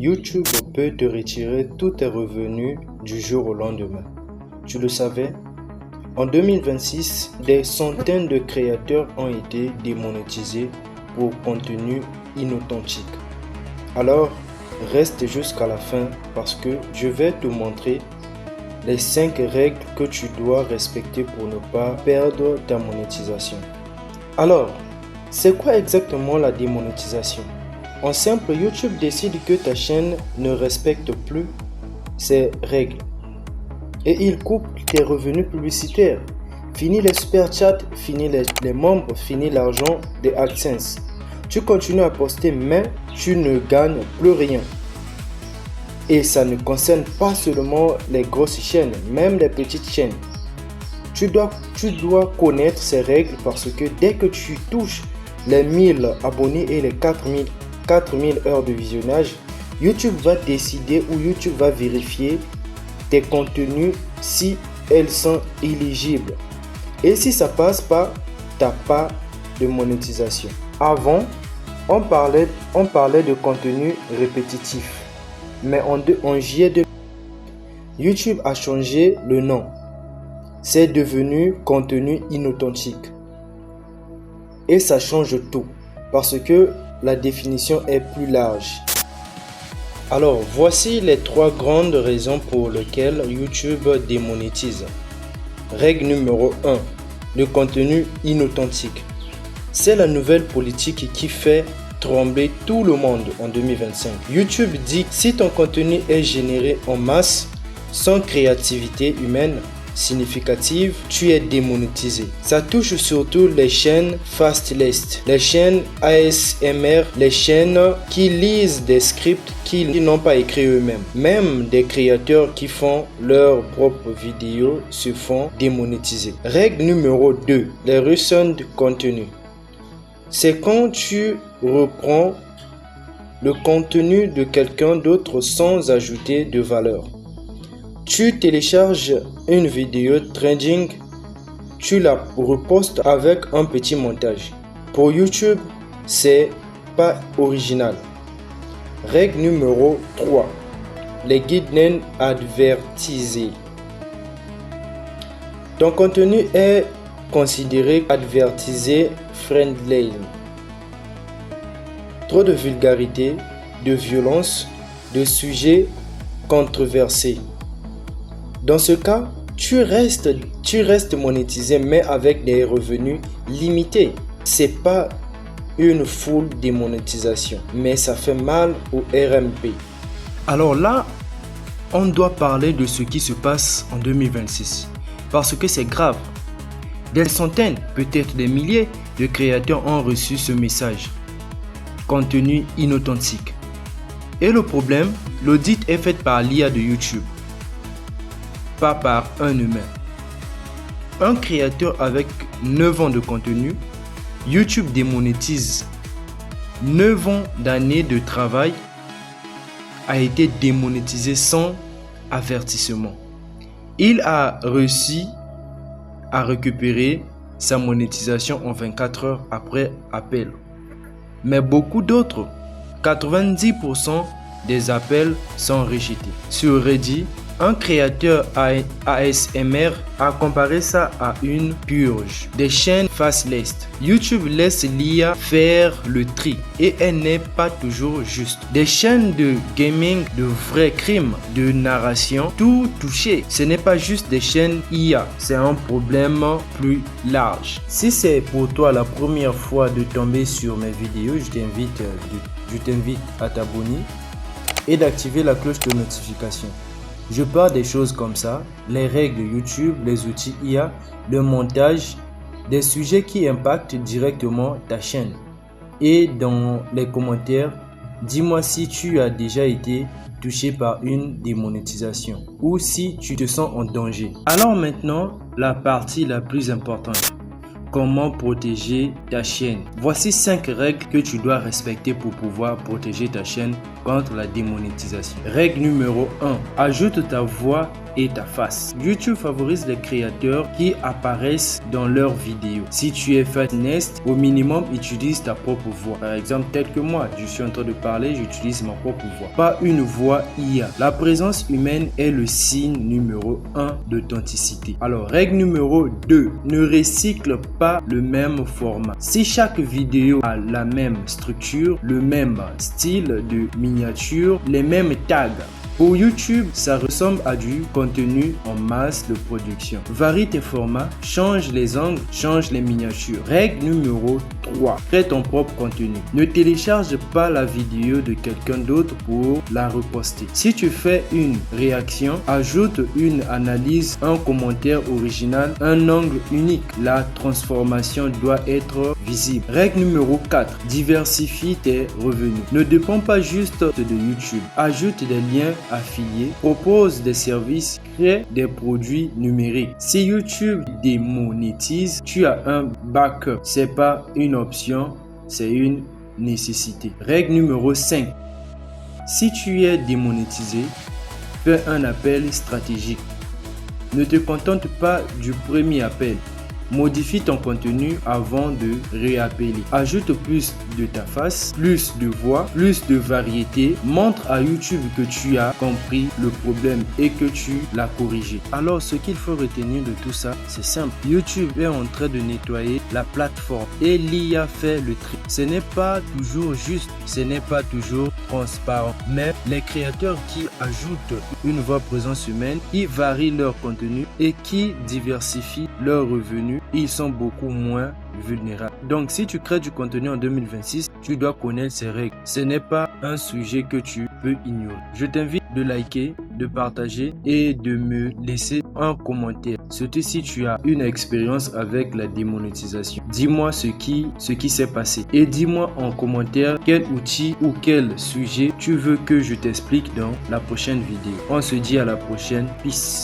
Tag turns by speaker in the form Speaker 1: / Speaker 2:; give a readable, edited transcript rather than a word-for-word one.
Speaker 1: YouTube peut te retirer tous tes revenus du jour au lendemain. Tu le savais? En 2026, des centaines de créateurs ont été démonétisés pour contenu inauthentique. Alors, reste jusqu'à la fin parce que je vais te montrer les 5 règles que tu dois respecter pour ne pas perdre ta monétisation. Alors, c'est quoi exactement la démonétisation? En simple, YouTube décide que ta chaîne ne respecte plus ces règles et il coupe tes revenus publicitaires. Fini les super chats, fini les membres, fini l'argent des AdSense. Tu continues à poster mais tu ne gagnes plus rien. Et ça ne concerne pas seulement les grosses chaînes, même les petites chaînes. Tu dois connaître ces règles parce que dès que tu touches les 1000 abonnés et les 4000 heures de visionnage, YouTube va décider ou YouTube va vérifier tes contenus si elles sont éligibles. Et si ça passe pas, tu n'as pas de monétisation. Avant, on parlait de contenu répétitif. Mais en juillet 2020, YouTube a changé le nom. C'est devenu contenu inauthentique. Et ça change tout parce que la définition est plus large. Alors, voici les 3 grandes raisons pour lesquelles YouTube démonétise. Règle numéro 1. Le contenu inauthentique. C'est la nouvelle politique qui fait trembler tout le monde en 2025. YouTube dit que si ton contenu est généré en masse, sans créativité humaine significative, tu es démonétisé. Ça touche surtout les chaînes fast list, les chaînes ASMR, les chaînes qui lisent des scripts qu'ils n'ont pas écrits eux-mêmes. Même des créateurs qui font leurs propres vidéos se font démonétiser. Règle numéro 2, les recent contenus. C'est quand tu reprends le contenu de quelqu'un d'autre sans ajouter de valeur. Tu télécharges une vidéo trending, tu la repostes avec un petit montage. Pour YouTube, c'est pas original. Règle numéro 3. Les guidelines advertisés. Ton contenu est considéré advertisé friendly. Trop de vulgarité, de violence, de sujets controversés. Dans ce cas, tu restes monétisé mais avec des revenus limités. C'est pas une full démonétisation, mais ça fait mal au RMP. Alors là, on doit parler de ce qui se passe en 2026 parce que c'est grave. Des centaines, peut-être des milliers de créateurs ont reçu ce message. Contenu inauthentique. Et le problème, l'audit est fait par l'IA de YouTube, pas par un humain. Un créateur avec 9 ans de contenu, YouTube démonétise. 9 ans d'années de travail a été démonétisé sans avertissement. Il a réussi à récupérer sa monétisation en 24 heures après appel. Mais beaucoup d'autres, 90% des appels sont rejetés. Sur Reddit, un créateur ASMR a comparé ça à une purge des chaînes fast list. YouTube laisse l'IA faire le tri et elle n'est pas toujours juste. Des chaînes de gaming, de vrais crimes, de narration, tout touché. Ce n'est pas juste des chaînes IA, c'est un problème plus large. Si c'est pour toi la première fois de tomber sur mes vidéos, je t'invite à t'abonner et d'activer la cloche de notification. Je parle des choses comme ça, les règles de YouTube, les outils IA, le montage, des sujets qui impactent directement ta chaîne. Et dans les commentaires, dis-moi si tu as déjà été touché par une démonétisation ou si tu te sens en danger. Alors maintenant, la partie la plus importante. Comment protéger ta chaîne? Voici 5 règles que tu dois respecter pour pouvoir protéger ta chaîne contre la démonétisation. Règle numéro 1. Ajoute ta voix et ta face. YouTube favorise les créateurs qui apparaissent dans leurs vidéos. Si tu es fitness, au minimum, utilise ta propre voix. Par exemple, tel que moi, je suis en train de parler, j'utilise ma propre voix. Pas une voix IA. La présence humaine est le signe numéro 1 d'authenticité. Alors, règle numéro 2, ne recycle pas le même format. Si chaque vidéo a la même structure, le même style de miniature, les mêmes tags, pour YouTube, ça ressemble à du contenu en masse de production. Varie tes formats, change les angles, change les miniatures. Règle numéro 3. Crée ton propre contenu. Ne télécharge pas la vidéo de quelqu'un d'autre pour la reposter. Si tu fais une réaction, ajoute une analyse, un commentaire original, un angle unique. La transformation doit être visible. Règle numéro 4. Diversifie tes revenus. Ne dépends pas juste de YouTube. Ajoute des liens affiliés, propose des services, crée des produits numériques. Si YouTube démonétise, tu as un backup. C'est pas une option, c'est une nécessité. Règle numéro 5. Si tu es démonétisé, fais un appel stratégique. Ne te contente pas du premier appel. Modifie ton contenu avant de réappeler. Ajoute plus de ta face, plus de voix, plus de variété. Montre à YouTube que tu as compris le problème et que tu l'as corrigé. Alors, ce qu'il faut retenir de tout ça, c'est simple. YouTube est en train de nettoyer la plateforme et l'IA fait le tri. Ce n'est pas toujours juste, ce n'est pas toujours transparent. Mais les créateurs qui ajoutent une voix présence humaine, qui varient leur contenu et qui diversifient leurs revenus, ils sont beaucoup moins vulnérables. Donc, si tu crées du contenu en 2026, tu dois connaître ces règles. Ce n'est pas un sujet que tu peux ignorer. Je t'invite de liker, de partager et de me laisser un commentaire. Surtout si tu as une expérience avec la démonétisation. Dis-moi ce qui s'est passé. Et dis-moi en commentaire quel outil ou quel sujet tu veux que je t'explique dans la prochaine vidéo. On se dit à la prochaine. Peace.